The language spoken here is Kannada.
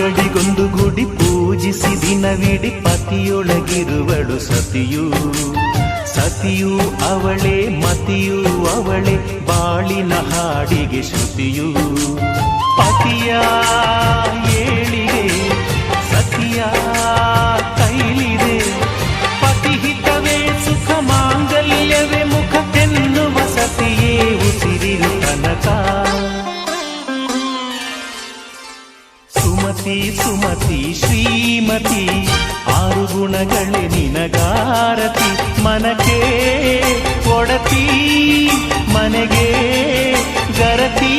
ಅಂಗಡಿಗೊಂದು ಗುಡಿ ಪೂಜಿಸಿ ದಿನವಿಡಿ ಪತಿಯೊಳಗಿರುವಳು ಸತಿಯು. ಸತಿಯು ಅವಳೇ ಮತಿಯು ಅವಳೇ ಬಾಳಿನ ಹಾಡಿಗೆ ಶ್ರುತಿಯು. ಪತಿಯ ಏಳಿಗೆ ಸತಿಯ ಕೈಲಿದೆ. ಪತಿಹಿತವೇ ಸುಖ ಮಾಂಗಲ್ಯವೇ ಮುಖಕ್ಕೆನ್ನುವ ಸತಿಯೇ ಉಸಿರಿರು ತನಕ. ಸುಮತಿ ಸುಮತಿ ಶ್ರೀಮತಿ ಆರು ಗುಣಗಳೇ ನಿನಗಾರತಿ. ಮನಕ್ಕೆ ಒಡತಿ ಮನೆಗೆ ಗರತಿ.